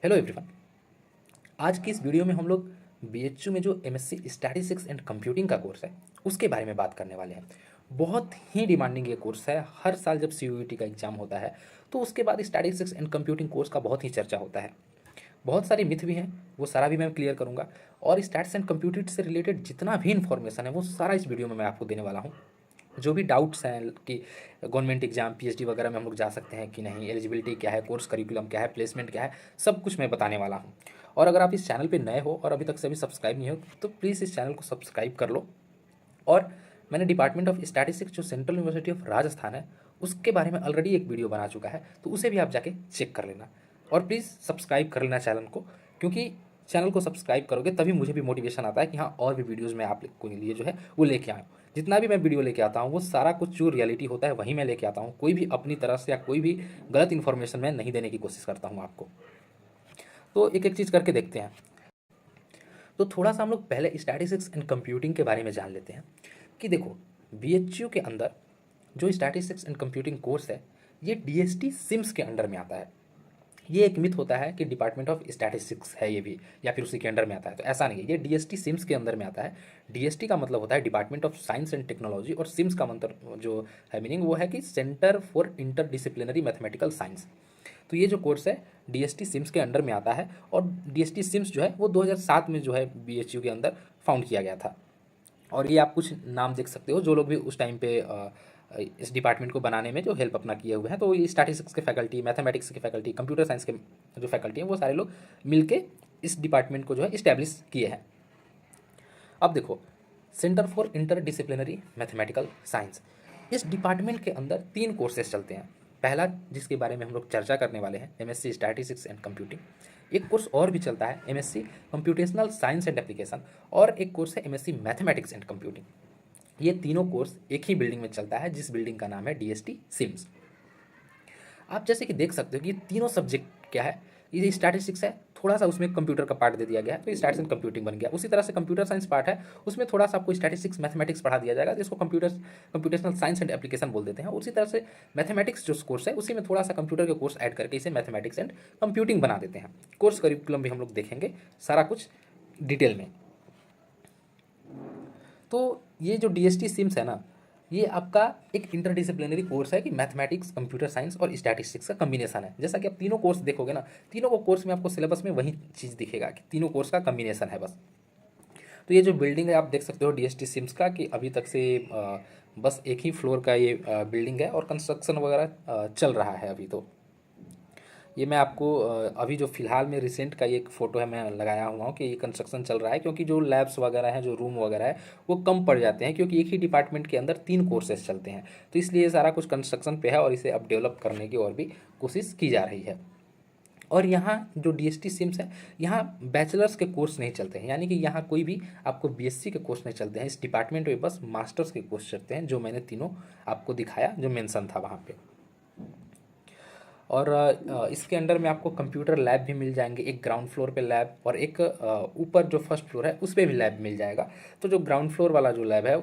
Hello everyone. आज की इस वीडियो में हम लोग बीएचयू में जो एमएससी स्टैटिस्टिक्स एंड कंप्यूटिंग का कोर्स है उसके बारे में बात करने वाले हैं। बहुत ही डिमांडिंग ये कोर्स है। हर साल जब सीयूईटी का एग्जाम होता है तो उसके बाद स्टैटिस्टिक्स एंड कंप्यूटिंग कोर्स का बहुत ही चर्चा होता है। बहुत सारे मिथ भी हैं, वो सारा भी मैं क्लियर करूँगा। और स्टैट्स एंड कंप्यूटिंग से रिलेटेड जितना भी इन्फॉर्मेशन है वो सारा इस वीडियो में मैं आपको देने वाला हूँ। जो भी डाउट्स हैं कि गवर्नमेंट एग्जाम पीएचडी वगैरह में हम लोग जा सकते हैं कि नहीं, एलिजिबिलिटी क्या है, कोर्स करिकुलम क्या है, प्लेसमेंट क्या है, सब कुछ मैं बताने वाला हूँ। और अगर आप इस चैनल पे नए हो और अभी तक से अभी सब्सक्राइब नहीं हो तो प्लीज़ इस चैनल को सब्सक्राइब कर लो। और मैंने डिपार्टमेंट ऑफ स्टैटिस्टिक्स जो सेंट्रल यूनिवर्सिटी ऑफ राजस्थान है उसके बारे में ऑलरेडी एक वीडियो बना चुका है, तो उसे भी आप जाके चेक कर लेना। और प्लीज़ सब्सक्राइब कर लेना चैनल को, क्योंकि चैनल को सब्सक्राइब करोगे तभी मुझे भी मोटिवेशन आता है कि हाँ और भी वीडियोज़ मैं आप लोगों के लिए जो है वो लेके आऊँ। जितना भी मैं वीडियो लेके आता हूँ वो सारा कुछ जो रियलिटी होता है वही मैं लेके आता हूँ। कोई भी अपनी तरफ से या कोई भी गलत इन्फॉर्मेशन मैं नहीं देने की कोशिश करता हूँ आपको। तो एक एक चीज़ करके देखते हैं। तो थोड़ा सा हम लोग पहले स्टैटिस्टिक्स एंड कंप्यूटिंग के बारे में जान लेते हैं कि देखो, बीएचयू के अंदर जो स्टैटिस्टिक्स एंड कंप्यूटिंग कोर्स है ये डीएसटी सिम्स के अंडर में आता है। ये एक मिथ होता है कि डिपार्टमेंट ऑफ स्टैटिस्टिक्स है ये भी या फिर उसी के अंडर में आता है, तो ऐसा नहीं है। ये डीएसटी सिम्स के अंदर में आता है। डीएसटी का मतलब होता है department of science and technology, और सिम्स का मतलब जो है मीनिंग वो है कि centre for inter disciplinary mathematical science. तो ये जो कोर्स है डीएसटी सिम्स के अंडर में आता है। और डीएसटी सिम्स जो है वो 2007 में जो है बीएचयू के अंदर फाउंड किया गया था। और ये आप कुछ नाम देख सकते हो जो लोग भी उस टाइम पे इस डिपार्टमेंट को बनाने में जो हेल्प अपना किए हुए हैं। तो ये स्टैटिस्टिक्स के फैकल्टी, मैथमेटिक्स के फैकल्टी, कंप्यूटर साइंस के जो फैकल्टी हैं वो सारे लोग मिलके इस डिपार्टमेंट को जो है इस्टेब्लिश किए हैं। अब देखो, centre for inter disciplinary mathematical science, इस डिपार्टमेंट के अंदर 3 कोर्सेज चलते हैं। पहला जिसके बारे में हम लोग चर्चा करने वाले हैं एमएससी स्टैटिस्टिक्स एंड कंप्यूटिंग। एक कोर्स और भी चलता है MSc computational science and application, और एक कोर्स है एमएससी मैथमेटिक्स एंड कंप्यूटिंग। ये तीनों कोर्स एक ही बिल्डिंग में चलता है जिस बिल्डिंग का नाम है डीएसटी सिम्स। आप जैसे कि देख सकते हो कि ये तीनों सब्जेक्ट क्या है, ये स्टैटिस्टिक्स है, थोड़ा सा उसमें कंप्यूटर का पार्ट दे दिया गया है तो स्टैटिस्टिक्स एंड कंप्यूटिंग बन गया। उसी तरह से कंप्यूटर साइंस पार्ट है, उसमें थोड़ा सा आपको स्टैटिस्टिक्स मैथमेटिक्स पढ़ा दिया जाएगा जिसको कंप्यूटेशनल साइंस एंड एप्लीकेशन बोल देते हैं। उसी तरह से मैथमेटिक्स जो कोर्स है उसी में थोड़ा सा कंप्यूटर के कोर्स ऐड करके इसे मैथमेटिक्स एंड कंप्यूटिंग बना देते हैं। कोर्स करिकुलम भी हम लोग देखेंगे सारा कुछ डिटेल में। तो ये जो डीएसटी सिम्स है ना, ये आपका एक इंटरडिसिप्लिनरी कोर्स है कि मैथमेटिक्स, कंप्यूटर साइंस और स्टैटिस्टिक्स का कम्बिनेशन है। जैसा कि आप तीनों कोर्स देखोगे ना, तीनों को कोर्स में आपको सिलेबस में वही चीज़ दिखेगा कि तीनों कोर्स का कम्बिनेशन है बस। तो ये जो बिल्डिंग है आप देख सकते हो डीएसटी सिम्स का, कि अभी तक से बस एक ही फ्लोर का ये बिल्डिंग है और कंस्ट्रक्शन वगैरह चल रहा है अभी। तो ये मैं आपको अभी जो फ़िलहाल में रिसेंट का ये एक फ़ोटो है मैं लगाया हुआ हूँ कि ये कंस्ट्रक्शन चल रहा है, क्योंकि जो लैब्स वगैरह हैं, जो रूम वगैरह है वो कम पड़ जाते हैं, क्योंकि एक ही डिपार्टमेंट के अंदर 3 कोर्सेज चलते हैं। तो इसलिए ये सारा कुछ कंस्ट्रक्शन पे है और इसे अब डेवलप करने की और भी कोशिश की जा रही है। और यहाँ जो डीएसटी सिम्स है, यहाँ बैचलर्स के कोर्स नहीं चलते हैं, यानी कि यहाँ कोई भी आपको बीएससी के कोर्स नहीं चलते हैं। इस डिपार्टमेंट में बस मास्टर्स के कोर्स चलते हैं, जो मैंने तीनों आपको दिखाया, जो मेंशन था वहाँ पे। और इसके अंडर में आपको कंप्यूटर लैब भी मिल जाएंगे, एक ग्राउंड फ्लोर पे लैब और एक ऊपर जो फर्स्ट फ्लोर है उस पर भी लैब मिल जाएगा। तो जो ग्राउंड फ्लोर वाला जो लैब है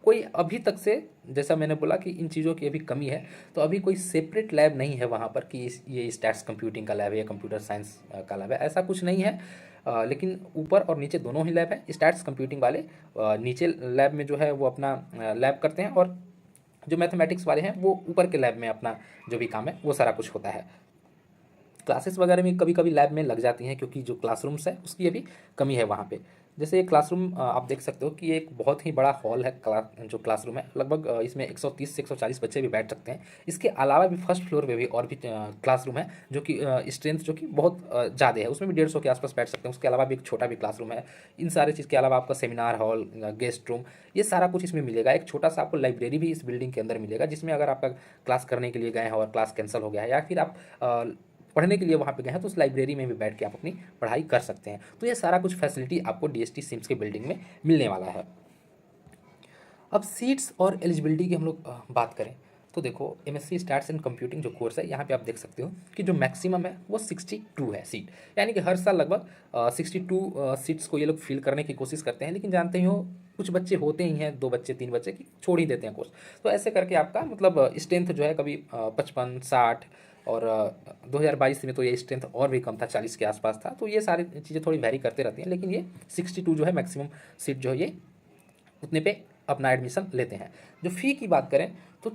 कोई अभी तक से, जैसा मैंने बोला कि इन चीज़ों की अभी कमी है, तो अभी कोई सेपरेट लैब नहीं है वहाँ पर कि ये स्टैट्स कंप्यूटिंग का लैब है या कंप्यूटर साइंस का लैब है, ऐसा कुछ नहीं है। लेकिन ऊपर और नीचे दोनों ही लैब है। स्टैट्स कंप्यूटिंग वाले नीचे लैब में जो है वो अपना लैब करते हैं, और जो मैथमेटिक्स वाले हैं वो ऊपर के लैब में अपना जो भी काम है वो सारा कुछ होता है। क्लासेस वगैरह में कभी कभी लैब में लग जाती हैं, क्योंकि जो क्लासरूम्स है उसकी अभी कमी है वहाँ पे। जैसे ये क्लासरूम आप देख सकते हो कि ये एक बहुत ही बड़ा हॉल है। जो क्लासरूम है लगभग इसमें 130 से 140 बच्चे भी बैठ सकते हैं। इसके अलावा भी फर्स्ट फ्लोर पे भी और भी क्लासरूम है, जो कि स्ट्रेंथ जो कि बहुत ज़्यादा है, उसमें भी 150 के आसपास बैठ सकते हैं। उसके अलावा भी एक छोटा भी क्लासरूम है। इन सारे चीज़ के अलावा आपका सेमिनार हॉल, गेस्ट रूम, ये सारा कुछ इसमें मिलेगा। एक छोटा सा आपको लाइब्रेरी भी इस बिल्डिंग के अंदर मिलेगा, जिसमें अगर आपका क्लास करने के लिए गए हैं और क्लास कैंसिल हो गया है या फिर आप पढ़ने के लिए वहाँ पे गए हैं तो उस लाइब्रेरी में भी बैठ के आप अपनी पढ़ाई कर सकते हैं। तो ये सारा कुछ फैसिलिटी आपको डीएसटी सिम्स के बिल्डिंग में मिलने वाला है। अब सीट्स और एलिजिबिलिटी की हम लोग बात करें तो देखो, एमएससी स्टैट्स एंड कंप्यूटिंग जो कोर्स है यहाँ पे आप देख सकते हो कि जो मैक्सिमम है वो 62 है सीट, यानी कि हर साल लगभग 62 सीट्स को ये लोग फिल करने की कोशिश करते हैं। लेकिन जानते ही हो कुछ बच्चे होते ही हैं, 2 बच्चे 3 बच्चे की छोड़ ही देते हैं कोर्स। तो ऐसे करके आपका मतलब स्ट्रेंथ जो है कभी 55, 60 और 2022 में तो ये स्ट्रेंथ और भी कम था, 40 के आसपास था। तो ये सारी चीज़ें थोड़ी वैरी करते रहती हैं, लेकिन ये 62 जो है मैक्सिमम सीट जो है ये उतने पे अपना एडमिशन लेते हैं। जो फ़ी की बात करें तो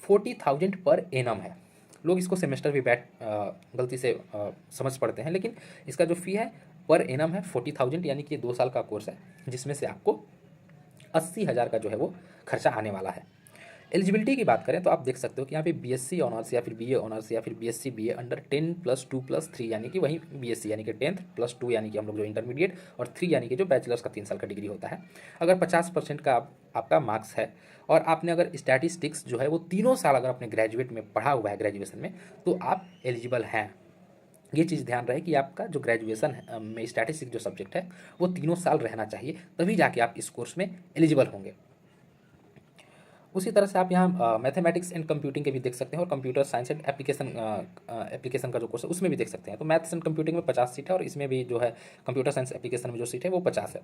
40,000 पर एनम है। लोग इसको सेमेस्टर भी बैठ गलती से समझ पड़ते हैं, लेकिन इसका जो फ़ी है पर एनम है 40,000, यानी कि ये 2 साल का कोर्स है, जिसमें से आपको 80,000 का जो है वो खर्चा आने वाला है। एलिजिबिलिटी की बात करें तो आप देख सकते हो कि यहाँ पे बीएससी ऑनर्स या फिर बीए ऑनर्स या फिर बीएससी बीए अंडर 10+2+3 यानी कि वहीं बीएससी यानी कि 10th +2 यानी कि हम लोग जो इंटरमीडिएट और 3 यानी कि जो बैचलर्स का 3 साल का डिग्री होता है। अगर 50% का आपका मार्क्स है और आपने अगर स्टैटिस्टिक्स जो है वो 3 साल अगर अपने ग्रेजुएट में पढ़ा हुआ है ग्रेजुएशन में, तो आप एलिजिबल हैं। ये चीज़ ध्यान रहे कि आपका जो ग्रेजुएशन में स्टैटिस्टिक्स जो सब्जेक्ट है वो 3 साल रहना चाहिए, तभी जाके आप इस कोर्स में एलिजिबल होंगे। उसी तरह से आप यहाँ मैथमेटिक्स एंड कंप्यूटिंग के भी देख सकते हैं और कंप्यूटर साइंस एंड एप्लीकेशन का जो कोर्स है उसमें भी देख सकते हैं। तो मैथ्स एंड कंप्यूटिंग में 50 सीट है और इसमें भी जो है कंप्यूटर साइंस एप्लीकेशन में जो सीट है वो 50 है,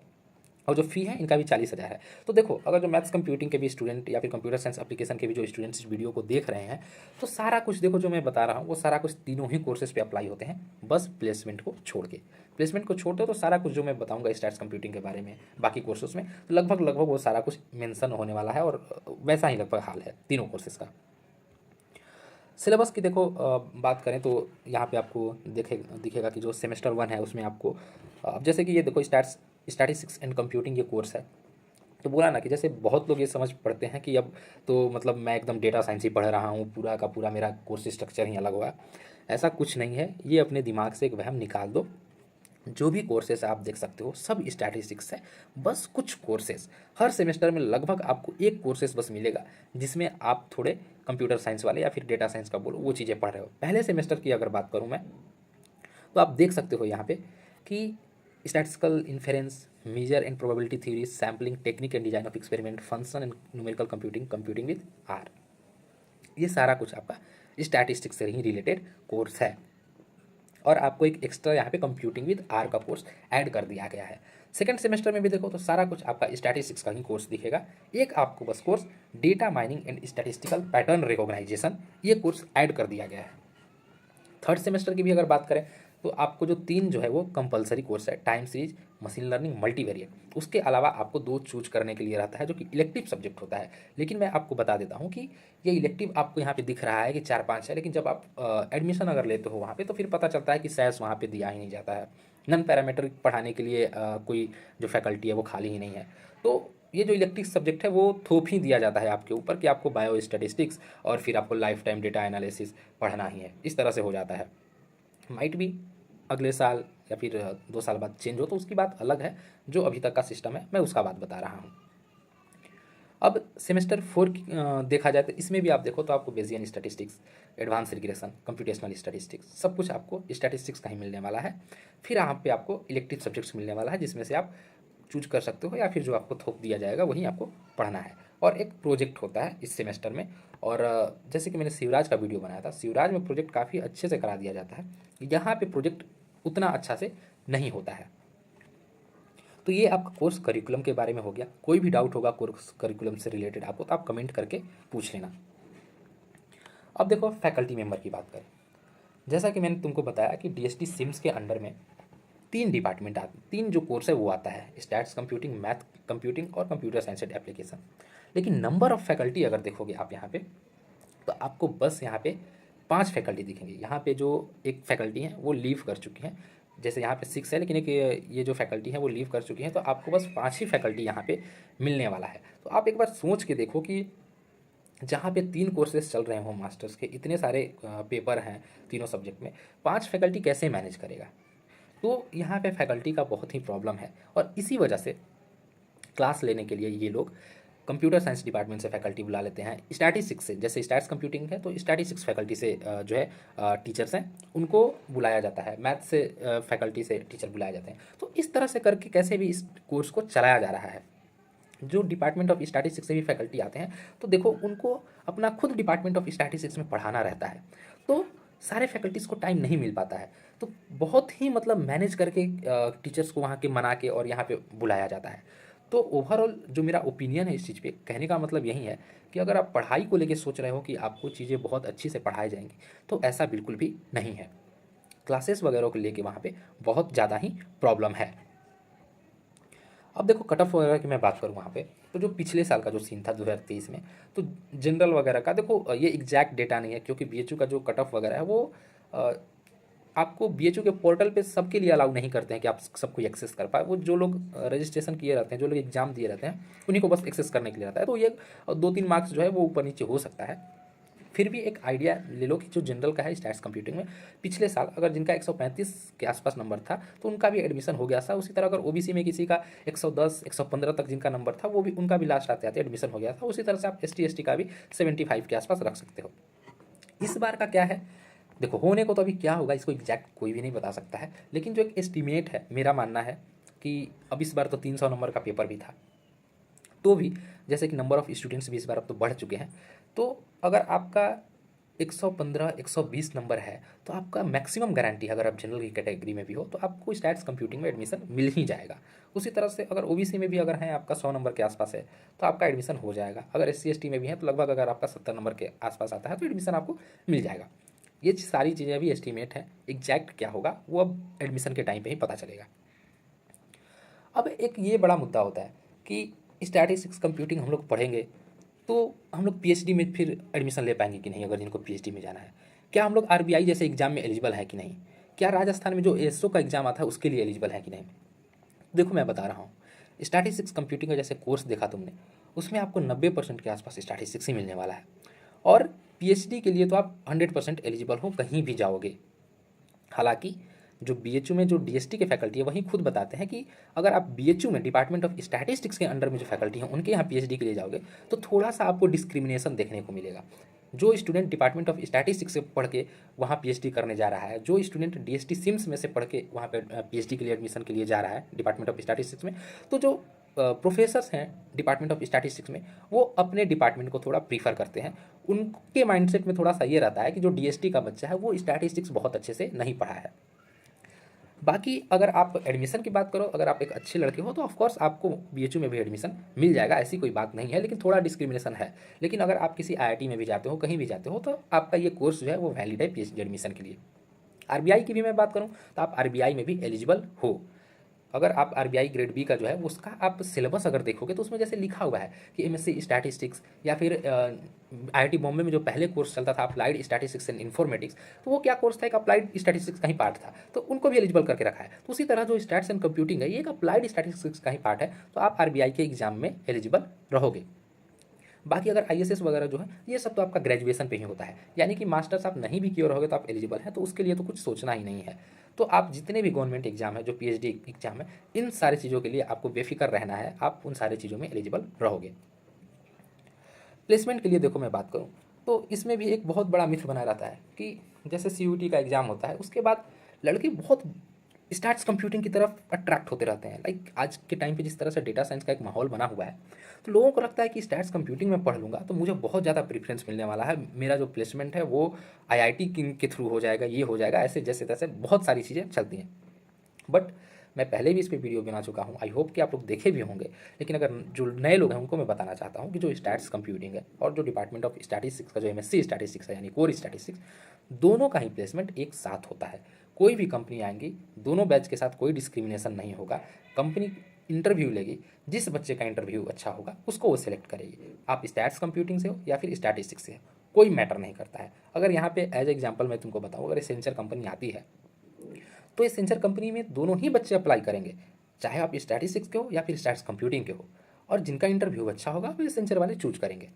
और जो फ़ी है इनका भी 40,000 है। तो देखो, अगर जो मैथ्स कंप्यूटिंग के भी स्टूडेंट या फिर कंप्यूटर साइंस एप्लीकेशन के भी जो स्टूडेंट्स इस वीडियो को देख रहे हैं, तो सारा कुछ देखो जो मैं बता रहा हूँ वो सारा कुछ तीनों ही कोर्सेज पे अप्लाई होते हैं, बस प्लेसमेंट को छोड़ के। प्लेसमेंट को छोड़ दो तो सारा कुछ जो मैं बताऊंगा स्टैट्स कंप्यूटिंग के बारे में बाकी कोर्सेज में, तो लगभग वो सारा कुछ मेंशन होने वाला है, और वैसा ही लगभग हाल है तीनों कोर्सेज का। सिलेबस की देखो बात करें तो यहाँ पे आपको दिखेगा कि जो सेमेस्टर 1 है उसमें आपको अब जैसे कि ये देखो स्टैटिस्टिक्स एंड कंप्यूटिंग ये कोर्स है। तो बोला ना कि जैसे बहुत लोग ये समझ पड़ते हैं कि अब तो मतलब मैं एकदम डेटा साइंस ही पढ़ रहा हूँ, पूरा का पूरा मेरा कोर्स स्ट्रक्चर ही अलग हुआ। ऐसा कुछ नहीं है, ये अपने दिमाग से एक वहम निकाल दो। जो भी कोर्सेस आप देख सकते हो सब स्टैटिस्टिक्स है, बस कुछ कोर्सेस हर सेमेस्टर में लगभग आपको एक कोर्सेस बस मिलेगा जिसमें आप थोड़े कंप्यूटर साइंस वाले या फिर डेटा साइंस का बोलो वो चीज़ें पढ़ रहे हो। पहले सेमेस्टर की अगर बात करूँ मैं, तो आप देख सकते हो यहाँ पे कि statistical inference, measure and probability theory, sampling technique and design of experiment, function and numerical computing, computing with R, ये सारा कुछ आपका स्टैटिस्टिक्स से ही रिलेटेड कोर्स है। और आपको एक एक्स्ट्रा यहाँ पे कंप्यूटिंग विद आर का कोर्स ऐड कर दिया गया है। सेकंड सेमेस्टर में भी देखो तो सारा कुछ आपका स्टैटिस्टिक्स का ही कोर्स दिखेगा। एक आपको बस course data mining and statistical pattern recognition, ये कोर्स ऐड कर दिया गया है। थर्ड सेमेस्टर की भी अगर बात करें तो आपको जो 3 जो है वो कंपलसरी कोर्स है, time series, machine learning, multivariate. उसके अलावा आपको 2 चूज करने के लिए रहता है जो कि इलेक्टिव सब्जेक्ट होता है। लेकिन मैं आपको बता देता हूँ कि ये इलेक्टिव आपको यहाँ पे दिख रहा है कि 4-5 है, लेकिन जब आप एडमिशन अगर लेते हो वहाँ पे तो फिर पता चलता है कि सैस वहाँ पे दिया ही नहीं जाता है। नॉन पैरामीट्रिक पढ़ाने के लिए कोई जो फैकल्टी है वो खाली ही नहीं है। तो ये जो इलेक्टिव सब्जेक्ट है वो थोप ही दिया जाता है आपके ऊपर कि आपको बायो स्टैटिस्टिक्स और फिर आपको लाइफ टाइम डेटा एनालिसिस पढ़ना ही है, इस तरह से हो जाता है। माइट भी अगले साल या फिर 2 साल बाद चेंज हो, तो उसकी बात अलग है। जो अभी तक का सिस्टम है मैं उसका बात बता रहा हूँ। अब सेमेस्टर 4 देखा जाए तो इसमें भी आप देखो तो आपको Bayesian statistics, advance regression, computational statistics, सब कुछ आपको स्टैटिस्टिक्स का ही मिलने वाला है। फिर यहाँ पे आपको इलेक्टिव सब्जेक्ट्स मिलने वाला है जिसमें से आप चूज कर सकते हो या फिर जो आपको थोप दिया जाएगा वही आपको पढ़ना है। और एक प्रोजेक्ट होता है इस सेमेस्टर में, और जैसे कि मैंने शिवराज का वीडियो बनाया था, शिवराज में प्रोजेक्ट काफ़ी अच्छे से करा दिया जाता है, यहाँ पे प्रोजेक्ट उतना अच्छा से नहीं होता है। तो ये आपका कोर्स करिकुलम के बारे में हो गया। कोई भी डाउट होगा कोर्स करिकुलम से रिलेटेड आपको तो आप कमेंट करके पूछ लेना। अब देखो फैकल्टी मेंबर की बात करें, जैसा कि मैंने तुमको बताया कि डीएसटी सिम्स के अंडर में 3 डिपार्टमेंट आते, 3 जो कोर्स है वो आता है, स्टैट्स कंप्यूटिंग, मैथ कंप्यूटिंग और कंप्यूटर साइंस एंड एप्लीकेशन। लेकिन नंबर ऑफ फैकल्टी अगर देखोगे आप यहाँ पे, तो आपको बस यहाँ पे 5 फैकल्टी दिखेंगे। यहाँ पे जो एक फैकल्टी है वो लीव कर चुकी हैं, जैसे यहाँ पे 6 है, लेकिन एक ये जो फैकल्टी है वो लीव कर चुकी हैं, तो आपको बस 5 ही फैकल्टी यहाँ पे मिलने वाला है। तो आप एक बार सोच के देखो कि जहाँ पे 3 कोर्सेज चल रहे हों मास्टर्स के, इतने सारे पेपर हैं तीनों सब्जेक्ट में, 5 फैकल्टी कैसे मैनेज करेगा। तो यहाँ पे फैकल्टी का बहुत ही प्रॉब्लम है, और इसी वजह से क्लास लेने के लिए ये लोग कंप्यूटर साइंस डिपार्टमेंट से फैकल्टी बुला लेते हैं। स्टैटिस्टिक्स से, जैसे स्टैट्स कंप्यूटिंग है तो स्टैटिस्टिक्स फैकल्टी से जो है टीचर्स हैं उनको बुलाया जाता है, मैथ से फैकल्टी से टीचर बुलाए जाते हैं। तो इस तरह से करके कैसे भी इस कोर्स को चलाया जा रहा है। जो डिपार्टमेंट ऑफ स्टैटिस्टिक्स से भी फैकल्टी आते हैं तो देखो उनको अपना खुद डिपार्टमेंट ऑफ स्टैटिस्टिक्स में पढ़ाना रहता है, तो सारे फैकल्टीज़ को टाइम नहीं मिल पाता है। तो बहुत ही मतलब मैनेज करके टीचर्स को वहाँ के मना के और यहाँ पे बुलाया जाता है। तो ओवरऑल जो मेरा ओपिनियन है इस चीज़ पे, कहने का मतलब यही है कि अगर आप पढ़ाई को लेके सोच रहे हो कि आपको चीज़ें बहुत अच्छी से पढ़ाई जाएंगी, तो ऐसा बिल्कुल भी नहीं है। क्लासेस वगैरह को लेके वहाँ पे बहुत ज़्यादा ही प्रॉब्लम है। अब देखो कट ऑफ वगैरह की मैं बात करूँ वहाँ पे, तो जो पिछले साल का जो सीन था 2023 में, तो जनरल वगैरह का देखो ये एग्जैक्ट डेटा नहीं है, क्योंकि बीएचयू का जो कट ऑफ वगैरह है वो अ, आपको बीएचयू के पोर्टल पे सबके लिए अलाउ नहीं करते हैं कि आप सब कोई एक्सेस कर पाए। वो जो लोग रजिस्ट्रेशन किए रहते हैं, जो लोग एग्जाम दिए रहते हैं, उन्हीं को बस एक्सेस करने के लिए रहता है। तो ये 2-3 मार्क्स जो है वो ऊपर नीचे हो सकता है। फिर भी एक आइडिया ले लो कि जो जनरल का है स्टैट्स कंप्यूटिंग में, पिछले साल अगर जिनका 135 के आसपास नंबर था तो उनका भी एडमिशन हो गया था। उसी तरह अगर ओबीसी में किसी का 110 115 तक जिनका नंबर था, वो भी उनका भी लास्ट आते आते एडमिशन हो गया था। उसी तरह से आप एसटी एसटी का भी 75 के आसपास रख सकते हो। इस बार का क्या है, देखो होने को तो अभी क्या होगा इसको एग्जैक्ट कोई भी नहीं बता सकता है, लेकिन जो एक एस्टिमेट है, मेरा मानना है कि अब इस बार तो 300 नंबर का पेपर भी था, तो भी जैसे कि नंबर ऑफ़ स्टूडेंट्स भी इस बार अब तो बढ़ चुके हैं, तो अगर आपका 115 120 नंबर है, तो आपका मैक्सिमम गारंटी, अगर आप जनरल की कैटेगरी में भी हो तो आपको स्टैट्स कंप्यूटिंग में एडमिशन मिल ही जाएगा। उसी तरह से अगर ओबीसी में भी अगर है आपका 100 नंबर के आसपास है तो आपका एडमिशन हो जाएगा। अगर एससी एसटी में भी है तो लगभग अगर आपका 70 नंबर के आसपास आता है तो एडमिशन आपको मिल जाएगा। ये सारी चीज़ें अभी एस्टिमेट है, एग्जैक्ट क्या होगा वो अब एडमिशन के टाइम पे ही पता चलेगा। अब एक ये बड़ा मुद्दा होता है कि स्टैटिस्टिक्स कंप्यूटिंग हम लोग पढ़ेंगे तो हम लोग पीएचडी में फिर एडमिशन ले पाएंगे कि नहीं, अगर जिनको पीएचडी में जाना है। क्या हम लोग आरबीआई जैसे एग्जाम में एलिजिबल है कि नहीं, क्या राजस्थान में जो एसओ का एग्जाम आता है उसके लिए एलिजिबल है कि नहीं। देखो मैं बता रहा हूँ, स्टैटिस्टिक्स कंप्यूटिंग का जैसे कोर्स देखा तुमने, उसमें आपको 90% के आसपास स्टैटिस्टिक्स ही मिलने वाला है। और पीएचडी के लिए तो आप 100% एलिजिबल हो, कहीं भी जाओगे। हालांकि जो बीएचयू में जो डीएसटी के फैकल्टी है वही खुद बताते हैं कि अगर आप बीएचयू में डिपार्टमेंट ऑफ स्टैटिस्टिक्स के अंडर में जो फैकल्टी हैं उनके यहाँ पीएचडी के लिए जाओगे तो थोड़ा सा आपको डिस्क्रिमिनेशन देखने को मिलेगा। जो स्टूडेंट डिपार्टमेंट ऑफ स्टैटिस्टिक्स से पढ़ के वहाँ पीएचडी करने जा रहा है, जो स्टूडेंट डीएसटी सिम्स में से पढ़ के वहाँ पे पीएचडी के लिए एडमिशन के लिए जा रहा है डिपार्टमेंट ऑफ स्टैटिस्टिक्स में, तो जो प्रोफेसर्स हैं डिपार्टमेंट ऑफ स्टैटिस्टिक्स में वो अपने डिपार्टमेंट को थोड़ा प्रीफर करते हैं। उनके माइंडसेट में थोड़ा सा ये रहता है कि जो डीएसटी का बच्चा है वो स्टैटिस्टिक्स बहुत अच्छे से नहीं पढ़ा है। बाकी अगर आप एडमिशन की बात करो, अगर आप एक अच्छे लड़के हो तो ऑफकोर्स आपको बीएचयू में भी एडमिशन मिल जाएगा, ऐसी कोई बात नहीं है, लेकिन थोड़ा डिस्क्रिमिनेशन है। लेकिन अगर आप किसी आईआईटी में भी जाते हो, कहीं भी जाते हो, तो आपका ये कोर्स जो है वो वैलिड है पीएचडी एडमिशन के लिए। आरबीआई की भी मैं बात करूँ तो आप आरबीआई में भी एलिजिबल हो। अगर आप आरबीआई ग्रेड बी का जो है उसका आप सिलेबस अगर देखोगे तो उसमें जैसे लिखा हुआ है कि एमएससी स्टैटिस्टिक्स, या फिर आईआईटी बॉम्बे में जो पहले कोर्स चलता था अप्लाइड स्टैटिस्टिक्स एंड इन्फॉर्मेटिक्स, तो वो क्या कोर्स था, एक अप्लाइड स्टैटिस्टिक्स का ही पार्ट था, तो उनको भी एलिजिबल करके रखा है। तो उसी तरह जो स्टैट्स एंड कंप्यूटिंग है ये एक अप्लाइड स्टैटिस्टिक्स का ही पार्ट है, तो आप आरबीआई के एग्जाम में एलिजिबल रहोगे। बाकी अगर आईएसएस वगैरह जो है ये सब तो आपका ग्रेजुएशन पे ही होता है, यानी कि मास्टर्स आप नहीं भी किए रहोगे तो आप एलिजिबल हैं, तो उसके लिए तो कुछ सोचना ही नहीं है। तो आप जितने भी गवर्नमेंट एग्जाम है, जो पीएचडी एग्जाम है, इन सारी चीज़ों के लिए आपको बेफिक्र रहना है, आप उन सारी चीज़ों में एलिजिबल रहोगे। प्लेसमेंट के लिए देखो मैं बात करूँ तो इसमें भी एक बहुत बड़ा मिथ बना रहता है कि जैसे सीयूटी का एग्ज़ाम होता है उसके बाद लड़के बहुत स्टार्ट्स कंप्यूटिंग की तरफ अट्रैक्ट होते रहते हैं। लाइक आज के टाइम पे जिस तरह से डेटा साइंस का एक माहौल बना हुआ है, तो लोगों को लगता है कि स्टार्ट्स कंप्यूटिंग में पढ़ लूँगा तो मुझे बहुत ज़्यादा प्रेफरेंस मिलने वाला है, मेरा जो प्लेसमेंट है वो आईआईटी के थ्रू हो जाएगा, ये हो जाएगा, ऐसे जैसे तैसे बहुत सारी चीज़ें चलती हैं। बट मैं पहले भी इस पर वीडियो बना चुका हूँ, आई होप कि आप लोग देखे भी होंगे, लेकिन अगर जो नए लोग हैं उनको मैं बताना चाहता हूँ कि जो स्टैट्स कंप्यूटिंग है और जो डिपार्टमेंट ऑफ स्टैटिस्टिक्स का जो एमएससी स्टैटिस्टिक्स है यानी कोर स्टैटिस्टिक्स, दोनों का ही प्लेसमेंट एक साथ होता है। कोई भी कंपनी आएंगी, दोनों बैच के साथ कोई डिस्क्रिमिनेशन नहीं होगा। कंपनी इंटरव्यू लेगी, जिस बच्चे का इंटरव्यू अच्छा होगा उसको वो सिलेक्ट करेगी। आप स्टैट्स कंप्यूटिंग से हो या फिर स्टैटिस्टिक्स से हो, कोई मैटर नहीं करता है। अगर यहाँ पे एज एग्जाम्पल मैं तुमको बताऊँ, अगर एसेंचर कंपनी आती है तो एसेंचर कंपनी में दोनों ही बच्चे अप्लाई करेंगे, चाहे आप स्टैटिस्टिक्स के हो या फिर स्टैट्स कंप्यूटिंग के हो, और जिनका इंटरव्यू अच्छा होगा वो एसेंचर वाले चूज करेंगे।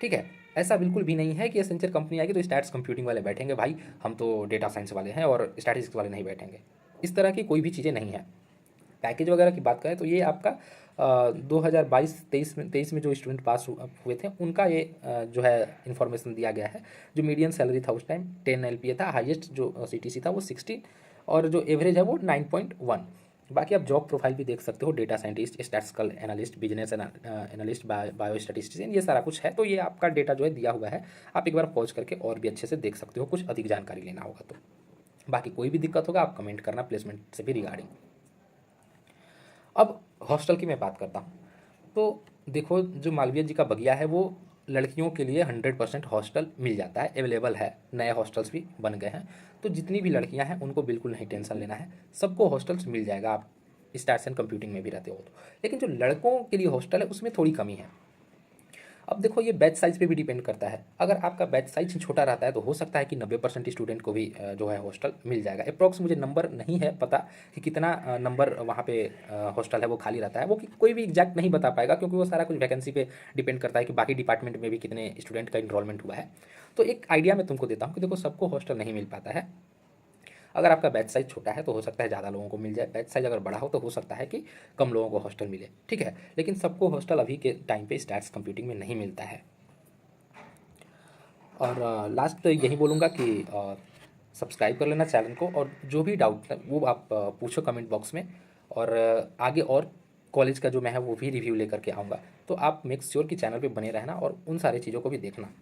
ठीक है, ऐसा बिल्कुल भी नहीं है कि एसेंचर कंपनी आएगी तो स्टैट्स कंप्यूटिंग वाले बैठेंगे, भाई हम तो डेटा साइंस वाले हैं और स्टैटिस्टिक्स वाले नहीं बैठेंगे। इस तरह की कोई भी चीज़ें नहीं है। पैकेज वगैरह की बात करें तो ये आपका 2022-23 में जो स्टूडेंट पास हुए थे उनका ये जो है इन्फॉर्मेशन दिया गया है। जो मीडियन सैलरी था उस टाइम 10 LPA था, हाईएस्ट जो सीटीसी था वो 60, और जो एवरेज है वो 9.1। बाकी आप जॉब प्रोफाइल भी देख सकते हो, data scientist, statistical analyst, business analyst, bio statistician, ये सारा कुछ है। तो ये आपका डेटा जो है दिया हुआ है, आप एक बार पॉज करके और भी अच्छे से देख सकते हो, कुछ अधिक जानकारी लेना होगा तो। बाकी कोई भी दिक्कत होगा आप कमेंट करना प्लेसमेंट से भी रिगार्डिंग। अब हॉस्टल की मैं बात करता हूँ। तो देखो जो मालवीय जी का बगिया है वो लड़कियों के लिए 100% हॉस्टल मिल जाता है, अवेलेबल है, नए हॉस्टल्स भी बन गए हैं। तो जितनी भी लड़कियां हैं उनको बिल्कुल नहीं टेंशन लेना है, सबको हॉस्टल्स मिल जाएगा, आप स्टार्स एंड कंप्यूटिंग में भी रहते हो तो। लेकिन जो लड़कों के लिए हॉस्टल है उसमें थोड़ी कमी है। अब देखो ये बैच साइज़ पे भी डिपेंड करता है, अगर आपका बैच साइज छोटा रहता है तो हो सकता है कि 90% स्टूडेंट को भी जो है हॉस्टल मिल जाएगा। अप्रॉक्स मुझे नंबर नहीं है पता कि कितना नंबर वहाँ पे हॉस्टल है वो खाली रहता है, वो कोई भी एग्जैक्ट नहीं बता पाएगा क्योंकि वो सारा कुछ वैकेंसी पे डिपेंड करता है कि बाकी डिपार्टमेंट में भी कितने स्टूडेंट का इनरोलमेंट हुआ है। तो एक आइडिया मैं तुमको देता हूँ कि देखो सबको हॉस्टल नहीं मिल पाता है। अगर आपका बैच साइज़ छोटा है तो हो सकता है ज़्यादा लोगों को मिल जाए, बैच साइज़ अगर बड़ा हो तो हो सकता है कि कम लोगों को हॉस्टल मिले, ठीक है। लेकिन सबको हॉस्टल अभी के टाइम पे स्टार्स कंप्यूटिंग में नहीं मिलता है। और लास्ट यही बोलूँगा कि सब्सक्राइब कर लेना चैनल को, और जो भी डाउट है वो आप पूछो कमेंट बॉक्स में, और आगे और कॉलेज का जो मैं है वो भी रिव्यू लेकर के आऊँगा। तो आप मेक श्योर कि चैनल पे बने रहना और उन सारी चीज़ों को भी देखना।